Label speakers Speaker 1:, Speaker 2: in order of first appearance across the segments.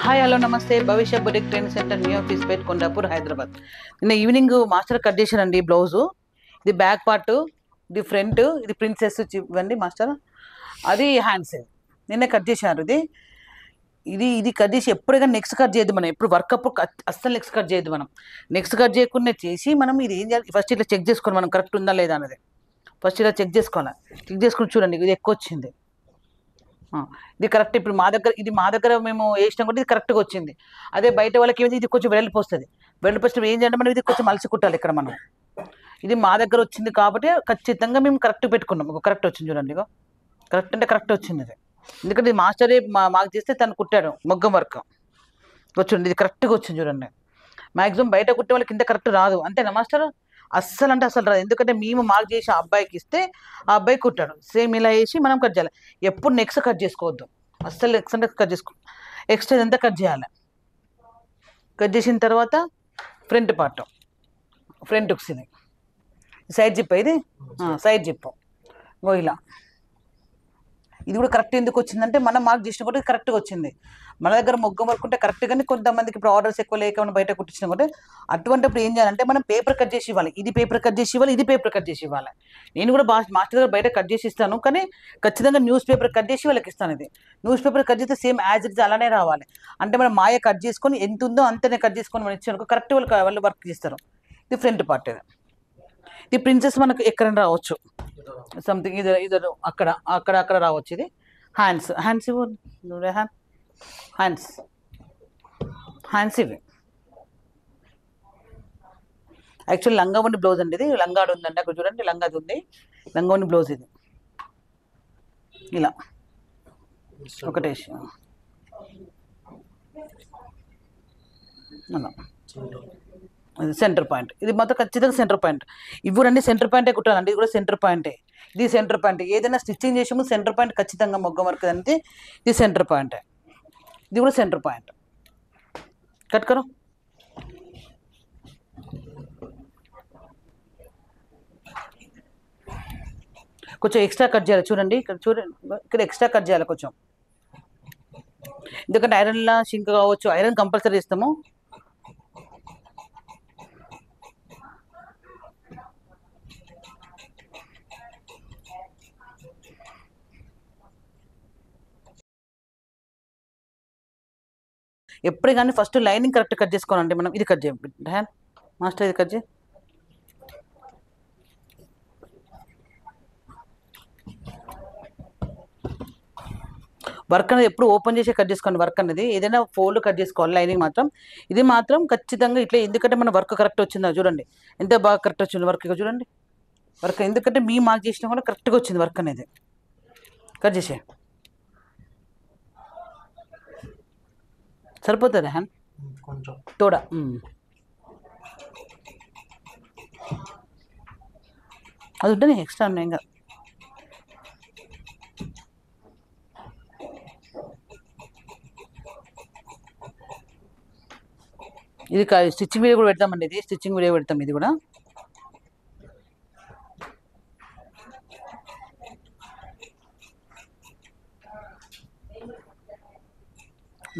Speaker 1: Hi hello నమస్తే Bhavishya boutique training centre new Hafeezpet Kondapur Hyderabad. నిన్న evening master cut చేశానండి blouse. ఇది బ్యాక్ పార్ట్, ఇది ఫ్రంట్, ఇది ప్రిన్సెస్ ఇవ్వండి మాస్టర్. అది హ్యాండ్స్ నిన్న కట్ చేశారు. ఇది ఇది ఇది కట్ చేసి ఎప్పుడైనా నెక్స్ట్ కట్ చేయద్దు. మనం ఎప్పుడు వర్క్ అప్పుడు అస్సలు నెక్స్ట్ కట్ చేయద్దు. మనం నెక్స్ట్ కట్ చేయకుండా చేసి మనం ఇది ఏం చేయాలి, ఫస్ట్ ఇట్లా చెక్ చేసుకోవాలి మనం కరెక్ట్ ఉందా లేదా అనేది. ఫస్ట్ ఇలా చెక్ చేసుకోవాలి. చెక్ చేసుకుని చూడండి ఇది ఎక్కువ వచ్చింది. ఇది కరెక్ట్. ఇప్పుడు మా దగ్గర మేము వేసినాం కూడా ఇది కరెక్ట్గా వచ్చింది. అదే బయట వాళ్ళకి ఏమైంది, ఇది కొంచెం వెడల్పు వస్తుంది. వెడల్పు వచ్చినప్పుడు ఏం చేయాలంటే మనం ఇది కొంచెం మలిసి కుట్టాలి. ఇక్కడ మనం ఇది మా దగ్గర వచ్చింది కాబట్టి ఖచ్చితంగా మేము కరెక్ట్ పెట్టుకున్నాం. కరెక్ట్ వచ్చింది చూడండి. ఇగో కరెక్ట్ అంటే కరెక్ట్ వచ్చింది అది. ఎందుకంటే ఇది మాస్టరే మాకు చేస్తే తను కుట్టాడు మొగ్గం వర్క్. వచ్చింది ఇది కరెక్ట్గా వచ్చింది చూడండి. మ్యాక్సిమం బయట కుట్టే వాళ్ళకి ఇంత కరెక్ట్ రాదు. అంతేనా మాస్టర్? అస్సలు అంటే అసలు రాదు. ఎందుకంటే మేము మార్క్ చేసి ఆ అబ్బాయికి ఇస్తే ఆ అబ్బాయి కుట్టాడు. సేమ్ ఇలా వేసి మనం కట్ చేయాలి. ఎప్పుడు నెక్స్ట్ కట్ చేసుకోవద్దు. అస్సలు నెక్స్ట్ అంటే కట్ చేసుకో. ఎక్స్ట్రా ఎంత కట్ చేయాలి. కట్ చేసిన తర్వాత ఫ్రంట్ పార్ట్, ఫ్రంట్ ఉక్సిది సైడ్ జిప్, ఇది సైడ్ జిప్ ఇలా. ఇది కూడా కరెక్ట్ ఎందుకు వచ్చిందంటే మనం మార్క్ చేసిన కూడా కరెక్ట్గా వచ్చింది. మన దగ్గర మొగ్గం వర్క్ ఉంటే కరెక్ట్. కానీ కొంతమందికి ఇప్పుడు ఆర్డర్స్ ఎక్కువ లేకుండా బయట కుట్టించిన కూడా అటువంటిప్పుడు ఏం చేయాలంటే మనం పేపర్ కట్ చేసి ఇవ్వాలి. ఇది పేపర్ కట్ చేసి ఇవ్వాలి, ఇది పేపర్ కట్ చేసి ఇవ్వాలి. నేను కూడా మాస్టర్ దగ్గర బయట కట్ చేసి ఇస్తాను. కానీ ఖచ్చితంగా న్యూస్ పేపర్ కట్ చేసి వాళ్ళకి ఇస్తాను. ఇది న్యూస్ పేపర్ కట్ చేస్తే సేమ్ యాజ్ ఇట్ అలానే రావాలి. అంటే మనం మాయ కట్ చేసుకొని ఎంత ఉందో అంతనే కట్ చేసుకొని మనం ఇచ్చాను కరెక్ట్ వాళ్ళు వర్క్ చేస్తారు. ఇది ఫ్రంట్ పార్ట్. ఇది ప్రిన్సెస్ మనకు ఎక్కడైనా రావచ్చు. సంథింగ్ ఇది ఇది అక్కడ అక్కడ అక్కడ రావచ్చు. ఇది హ్యాండ్స్ హ్యాండ్స్ హ్యాండ్స్ ఇవి యాక్చువల్లీ లంగా ఉండి బ్లౌజ్ అండి. ఇది లంగాడు ఉందండి అక్కడ చూడండి. లంగాది ఉంది, లంగా ఉండి బ్లౌజ్. ఇది ఇలా ఒకటేసి అలా ఇది సెంటర్ పాయింట్. ఇది మొత్తం ఖచ్చితంగా సెంటర్ పాయింట్. ఇవి అన్ని సెంటర్ పాయింటే కుట్టాలండి. ఇది కూడా సెంటర్ పాయింటే. ఇది సెంటర్ పాయింట్. ఏదైనా స్టిచ్చింగ్ చేసే ముందు సెంటర్ పాయింట్ ఖచ్చితంగా మొగ్గం వర్క్ అంటే ఇది సెంటర్ పాయింటే. ఇది కూడా సెంటర్ పాయింట్. కట్ కరో. కొంచెం ఎక్స్ట్రా కట్ చేయాలి చూడండి. ఇక్కడ చూడండి, ఇక్కడ ఎక్స్ట్రా కట్ చేయాలి కొంచెం. ఎందుకంటే ఐరన్లా షింక్ కావచ్చు. ఐరన్ కంపల్సరీ ఇస్తాము. ఎప్పుడు కానీ ఫస్ట్ లైనింగ్ కరెక్ట్ కట్ చేసుకోవాలండి మనం. ఇది కట్ చేయండి హ్యాండ్ మాస్టర్, ఇది కట్ చేయి. వర్క్ అనేది ఎప్పుడు ఓపెన్ చేసి కట్ చేసుకోండి. వర్క్ అనేది ఏదైనా ఫోల్డ్ కట్ చేసుకోవాలి. లైనింగ్ మాత్రం ఇది మాత్రం ఖచ్చితంగా ఇట్లా. ఎందుకంటే మన వర్క్ కరెక్ట్ వచ్చిందా చూడండి, ఎంత బాగా కరెక్ట్ వచ్చింది వర్క్. ఇక చూడండి వర్క్. ఎందుకంటే మీ మార్క్ చేసినా కూడా కరెక్ట్గా వచ్చింది వర్క్ అనేది. కట్ చేసే సరిపోతుంది హ్యాండ్ కొంచెం తోడా. అది ఉంటుంది ఎక్స్ట్రా ఉన్నాయి ఇంకా. ఇది స్టిచ్చింగ్ వీడియో కూడా పెడతామండి. ఇది స్టిచ్చింగ్ వీడియో పెడతాం. ఇది కూడా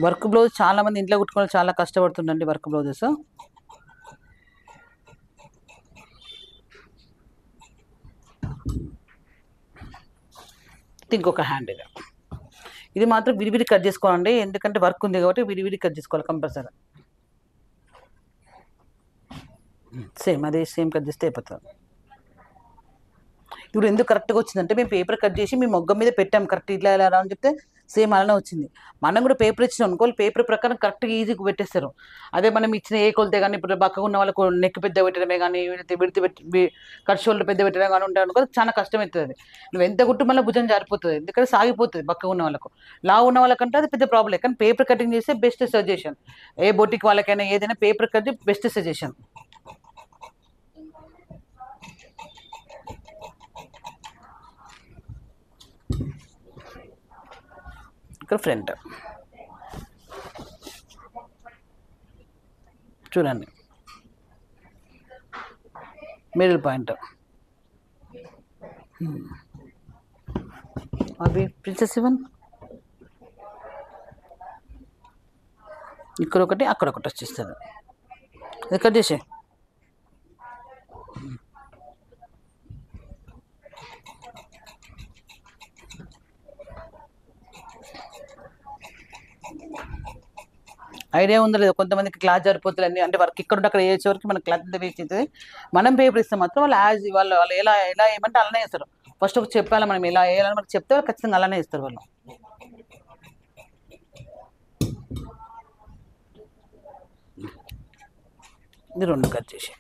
Speaker 1: వర్క్ బ్లౌజ్ చాలా మంది ఇంట్లో కుట్టుకోవాలి, చాలా కష్టపడుతుండండి వర్క్ బ్లౌజెస్. ఇంకొక హ్యాండ్. ఇది మాత్రం విడివిడి కట్ చేసుకోవాలండి. ఎందుకంటే వర్క్ ఉంది కాబట్టి విడివిడి కట్ చేసుకోవాలి కంపల్సరీ. సేమ్ అదే సేమ్ కట్ చేస్తే అయిపోతుంది. ఇప్పుడు ఎందుకు కరెక్ట్గా వచ్చిందంటే మేము పేపర్ కట్ చేసి మేము మొగ్గం మీద పెట్టాం. కరెక్ట్ ఇట్లా ఎలా అని చెప్తే సేమ్ అలానే వచ్చింది. మనం కూడా పేపర్ ఇచ్చినాం అనుకో, పేపర్ ప్రకారం కరెక్ట్గా ఈజీగా పెట్టేస్తారు. అదే మనం ఇచ్చిన ఏ కొలితే కానీ ఇప్పుడు పక్కగా ఉన్న వాళ్ళకు నెక్ పెద్ద పెట్టడమే కానీ విడితే పెట్టి కట్ షోల్డర్ పెద్ద పెట్టడం కానీ ఉంటాయి అనుకో, చాలా కష్టమవుతుంది. నువ్వు ఎంత కుట్టు మళ్ళీ భుజం జారిపోతుంది. ఎందుకంటే సాగిపోతుంది పక్కగా ఉన్న వాళ్ళకు. లావు ఉన్న వాళ్ళకంటే అది పెద్ద ప్రాబ్లం. కానీ పేపర్ కటింగ్ చేస్తే బెస్ట్ సజెషన్. ఏ బొటిక్ వాళ్ళకైనా ఏదైనా పేపర్ కట్ బెస్ట్ సజెషన్. ఇక్కడ ఫ్రంట్ చూడండి, మిడిల్ పాయింట్. అవి ప్రిన్సెస్ ఇవన్ ఇక్కడ ఒకటి అక్కడ ఒకటి వచ్చేస్తుంది. ఇది కట్ చేసే. ఐడియా ఉందో లేదు, కొంతమందికి క్లాత్ సరిపోతుంది అన్ని, అంటే వర్క్ ఇక్కడ ఉంటే అక్కడ వేసే వరకు మన క్లాత్ అంతా వేస్ట్ అవుతుంది. మనం పేపర్ ఇస్తే మాత్రం వాళ్ళు వాళ్ళు ఎలా ఎలా ఏమంటే అలానే వేస్తారు. ఫస్ట్ చెప్పాలి మనం ఎలా వేయాలని మనకి చెప్తే వాళ్ళు ఖచ్చితంగా అలానే ఇస్తారు వాళ్ళు. ఇది 2 కట్ చేసి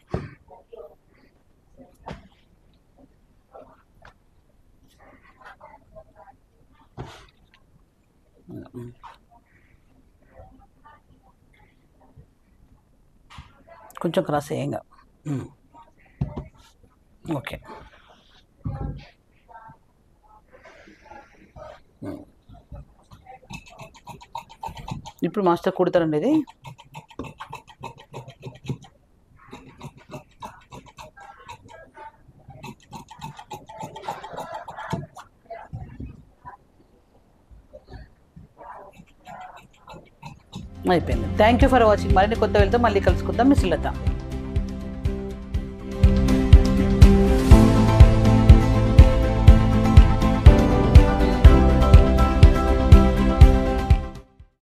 Speaker 1: కొంచెం క్రాస్ అయ్యంగా. ఓకే. ఇప్పుడు మాస్టర్ కుడతారండి ఇది. అయిపోయింది. Thank you for watching. మరిన్ని కొత్త వెళ్తే మళ్ళీ కలుసుకుందాం. మిస్ లత.